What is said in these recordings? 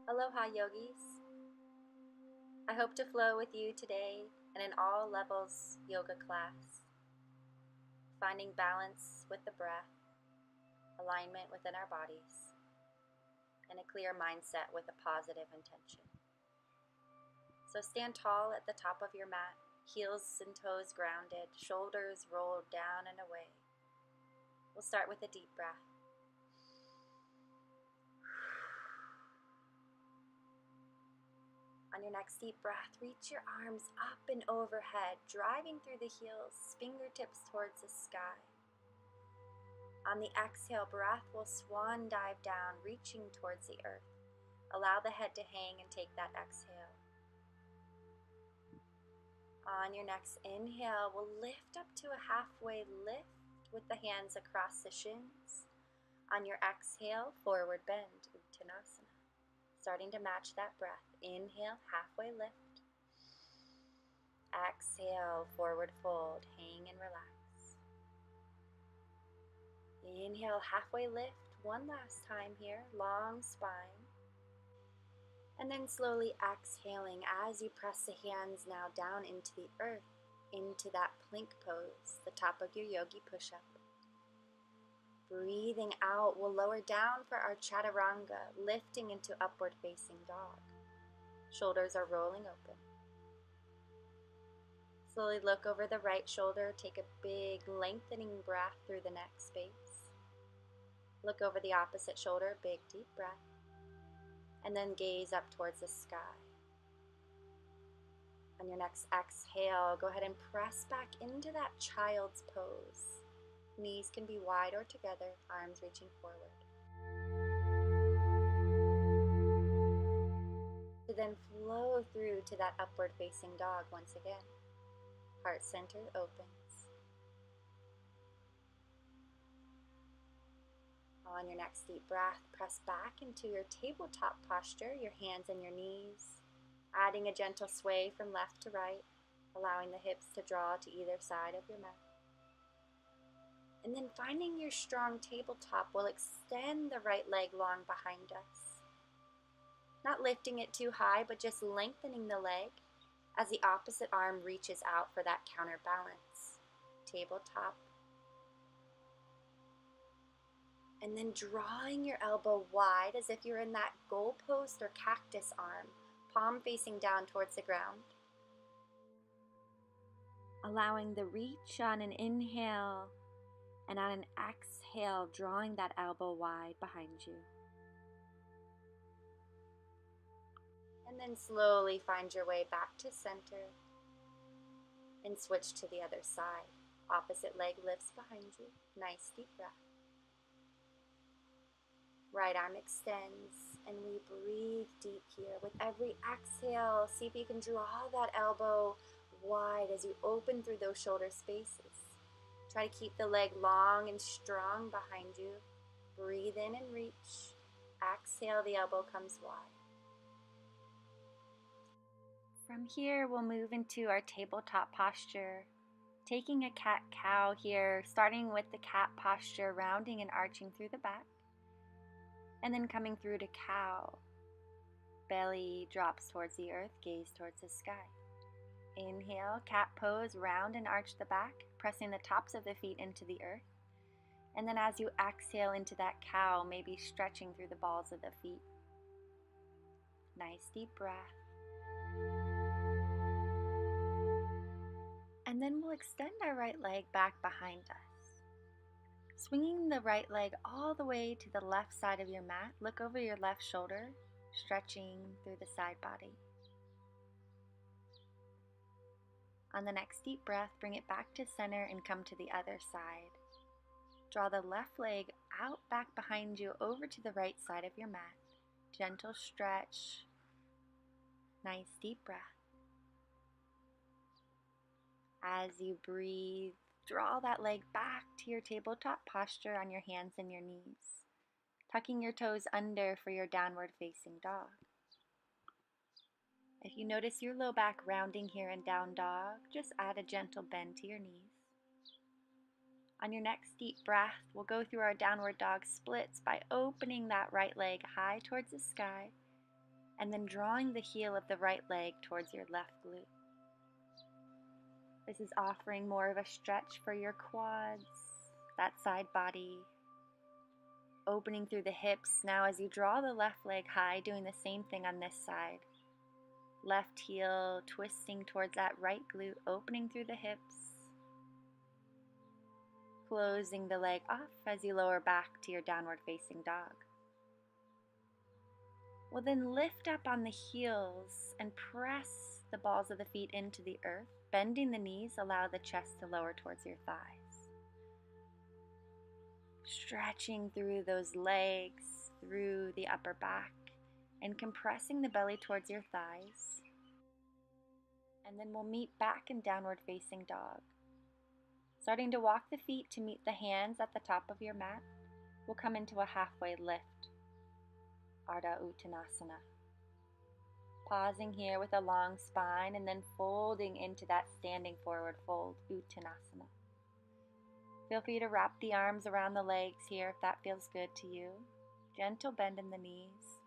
Aloha yogis. I hope to flow with you today in an all levels yoga class, finding balance with the breath, alignment within our bodies, and a clear mindset with a positive intention. So stand tall at the top of your mat, heels and toes grounded, shoulders rolled down and away. We'll start with a deep breath. On your next deep breath, reach your arms up and overhead, driving through the heels, fingertips towards the sky. On the exhale breath, we'll swan dive down, reaching towards the earth. Allow the head to hang and take that exhale. On your next inhale, we'll lift up to a halfway lift with the hands across the shins. On your exhale, forward bend, Uttanasana. Starting to match that breath. Inhale, halfway lift. Exhale, forward fold, hang and relax. Inhale, halfway lift, one last time here, long spine. And then slowly exhaling as you press the hands now down into the earth, into that plank pose, the top of your yogi push-up. Breathing out, we'll lower down for our chaturanga, lifting into upward facing dog. Shoulders are rolling open. Slowly look over the right shoulder, take a big lengthening breath through the neck space. Look over the opposite shoulder, big deep breath. And then gaze up towards the sky. On your next exhale, go ahead and press back into that child's pose. Knees can be wide or together, arms reaching forward. To then flow through to that upward facing dog once again. Heart center opens. On your next deep breath, press back into your tabletop posture, your hands and your knees, adding a gentle sway from left to right, allowing the hips to draw to either side of your mat. And then finding your strong tabletop, we'll extend the right leg long behind us. Not lifting it too high, but just lengthening the leg as the opposite arm reaches out for that counterbalance. Tabletop. And then drawing your elbow wide as if you're in that goalpost or cactus arm, palm facing down towards the ground. Allowing the reach on an inhale, and on an exhale, drawing that elbow wide behind you. And then slowly find your way back to center and switch to the other side. Opposite leg lifts behind you. Nice deep breath. Right arm extends and we breathe deep here. With every exhale, see if you can draw that elbow wide as you open through those shoulder spaces. Try to keep the leg long and strong behind you. Breathe in and reach. Exhale, the elbow comes wide. From here, we'll move into our tabletop posture. Taking a cat-cow here, starting with the cat posture, rounding and arching through the back. And then coming through to cow. Belly drops towards the earth, gaze towards the sky. Inhale, cat pose, round and arch the back, pressing the tops of the feet into the earth. And then as you exhale into that cow, maybe stretching through the balls of the feet. Nice deep breath. And then we'll extend our right leg back behind us. Swinging the right leg all the way to the left side of your mat, look over your left shoulder, stretching through the side body. On the next deep breath, bring it back to center and come to the other side. Draw the left leg out back behind you over to the right side of your mat. Gentle stretch. Nice deep breath. As you breathe, draw that leg back to your tabletop posture on your hands and your knees, tucking your toes under for your downward facing dog. If you notice your low back rounding here in down dog, just add a gentle bend to your knees. On your next deep breath, we'll go through our downward dog splits by opening that right leg high towards the sky and then drawing the heel of the right leg towards your left glute. This is offering more of a stretch for your quads, that side body, opening through the hips. Now as you draw the left leg high, doing the same thing on this side. Left heel twisting towards that right glute, opening through the hips. Closing the leg off as you lower back to your downward facing dog. We'll then lift up on the heels and press the balls of the feet into the earth. Bending the knees, allow the chest to lower towards your thighs. Stretching through those legs, through the upper back, and compressing the belly towards your thighs. And then we'll meet back in downward facing dog. Starting to walk the feet to meet the hands at the top of your mat, we'll come into a halfway lift, Ardha Uttanasana. Pausing here with a long spine and then folding into that standing forward fold, Uttanasana. Feel free to wrap the arms around the legs here if that feels good to you. Gentle bend in the knees,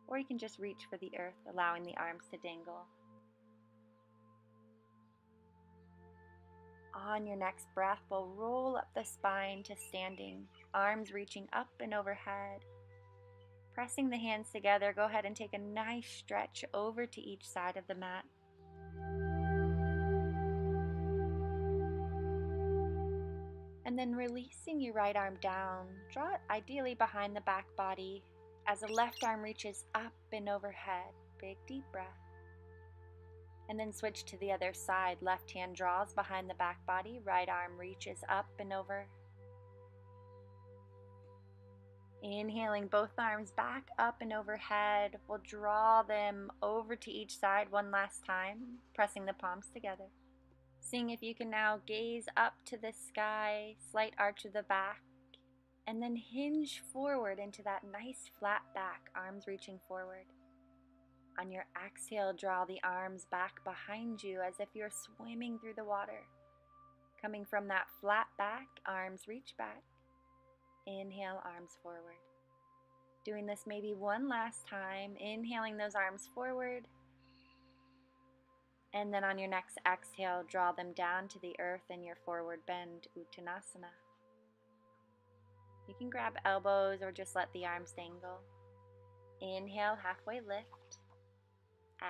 or you can just reach for the earth, allowing the arms to dangle. On your next breath, we'll roll up the spine to standing, arms reaching up and overhead. Pressing the hands together, go ahead and take a nice stretch over to each side of the mat. And then releasing your right arm down, draw it ideally behind the back body as the left arm reaches up and overhead. Big deep breath. And then switch to the other side. Left hand draws behind the back body, right arm reaches up and over. Inhaling both arms back up and overhead. We'll draw them over to each side one last time, pressing the palms together. Seeing if you can now gaze up to the sky, slight arch of the back, and then hinge forward into that nice flat back, arms reaching forward. On your exhale, draw the arms back behind you as if you're swimming through the water. Coming from that flat back, arms reach back. Inhale, arms forward. Doing this maybe one last time, inhaling those arms forward. And then on your next exhale, draw them down to the earth in your forward bend, Uttanasana. You can grab elbows or just let the arms dangle. Inhale, halfway lift.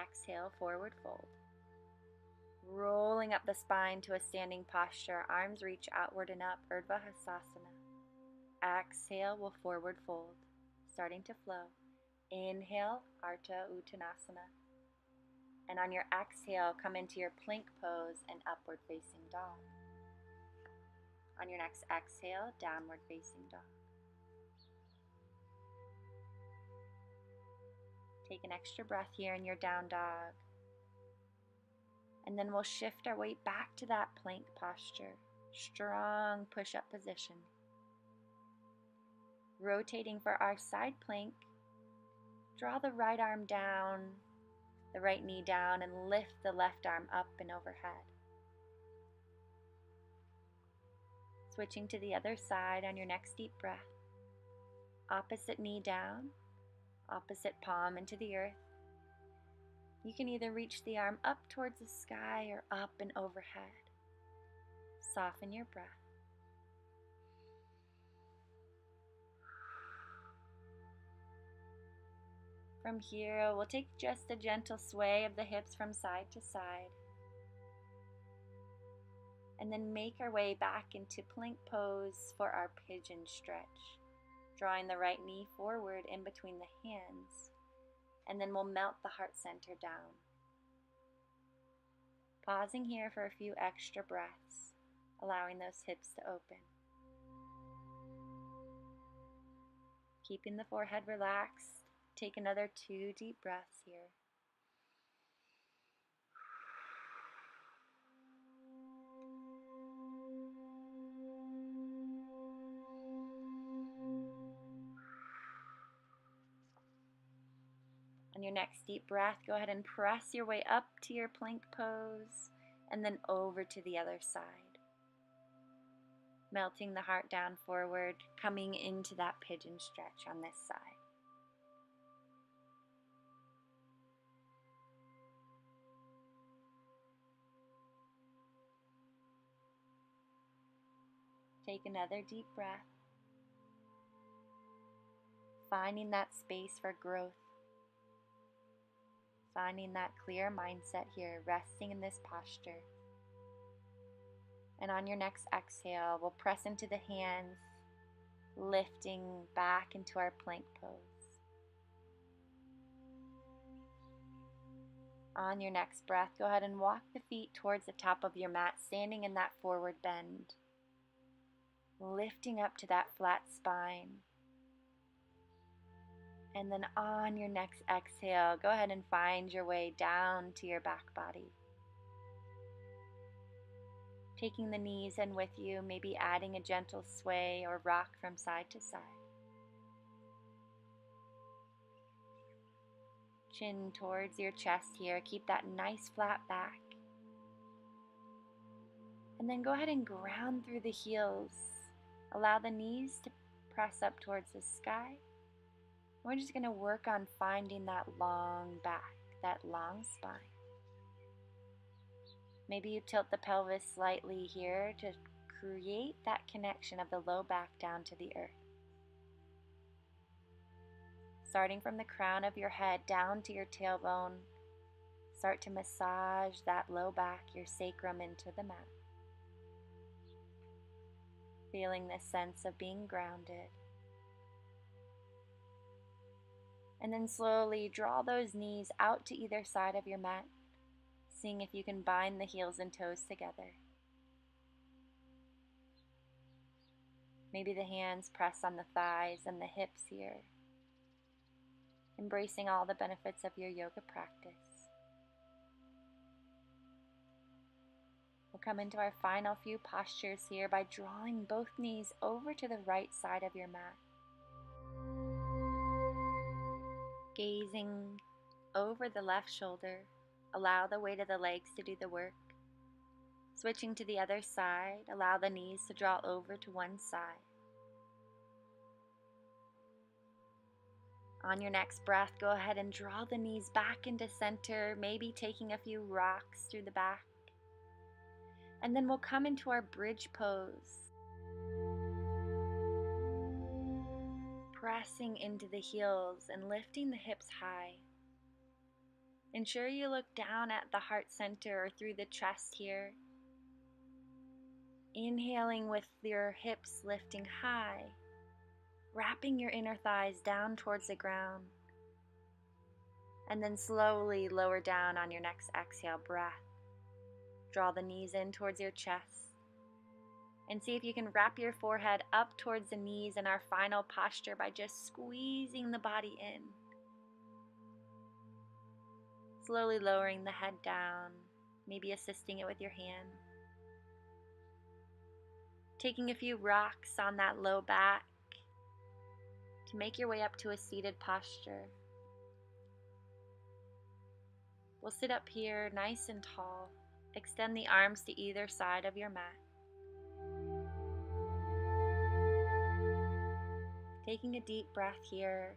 Exhale, forward fold. Rolling up the spine to a standing posture, arms reach outward and up, Urdhva Hastasana. Exhale, we'll forward fold, starting to flow. Inhale, Ardha Uttanasana. And on your exhale, come into your plank pose and upward facing dog. On your next exhale, downward facing dog. Take an extra breath here in your down dog. And then we'll shift our weight back to that plank posture. Strong push-up position. Rotating for our side plank, draw the right arm down, the right knee down, and lift the left arm up and overhead. Switching to the other side on your next deep breath. Opposite knee down, opposite palm into the earth. You can either reach the arm up towards the sky or up and overhead. Soften your breath. From here, we'll take just a gentle sway of the hips from side to side. And then make our way back into plank pose for our pigeon stretch. Drawing the right knee forward in between the hands. And then we'll melt the heart center down. Pausing here for a few extra breaths, allowing those hips to open. Keeping the forehead relaxed. Take another 2 deep breaths here. On your next deep breath, go ahead and press your way up to your plank pose and then over to the other side. Melting the heart down forward, coming into that pigeon stretch on this side. Take another deep breath, finding that space for growth, finding that clear mindset here, resting in this posture. And on your next exhale, we'll press into the hands, lifting back into our plank pose. On your next breath, go ahead and walk the feet towards the top of your mat, standing in that forward bend, lifting up to that flat spine. And then on your next exhale, go ahead and find your way down to your back body. Taking the knees in with you, maybe adding a gentle sway or rock from side to side. Chin towards your chest here. Keep that nice flat back. And then go ahead and ground through the heels. Allow the knees to press up towards the sky. We're just going to work on finding that long back, that long spine. Maybe you tilt the pelvis slightly here to create that connection of the low back down to the earth. Starting from the crown of your head down to your tailbone, start to massage that low back, your sacrum, into the mat. Feeling this sense of being grounded. And then slowly draw those knees out to either side of your mat, seeing if you can bind the heels and toes together. Maybe the hands press on the thighs and the hips here, embracing all the benefits of your yoga practice. We'll come into our final few postures here by drawing both knees over to the right side of your mat. Gazing over the left shoulder, allow the weight of the legs to do the work. Switching to the other side, allow the knees to draw over to one side. On your next breath, go ahead and draw the knees back into center, maybe taking a few rocks through the back. And then we'll come into our bridge pose. Pressing into the heels and lifting the hips high. Ensure you look down at the heart center or through the chest here. Inhaling with your hips lifting high. Wrapping your inner thighs down towards the ground. And then slowly lower down on your next exhale breath. Draw the knees in towards your chest. And see if you can wrap your forehead up towards the knees in our final posture by just squeezing the body in. Slowly lowering the head down, maybe assisting it with your hand. Taking a few rocks on that low back to make your way up to a seated posture. We'll sit up here nice and tall. Extend the arms to either side of your mat. Taking a deep breath here,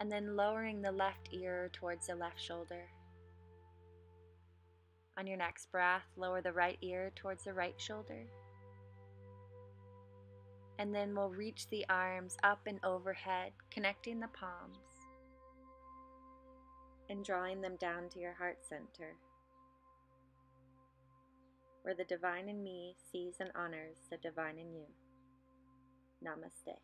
and then lowering the left ear towards the left shoulder. On your next breath, lower the right ear towards the right shoulder. And then we'll reach the arms up and overhead, connecting the palms, and drawing them down to your heart center, where the divine in me sees and honors the divine in you. Namaste.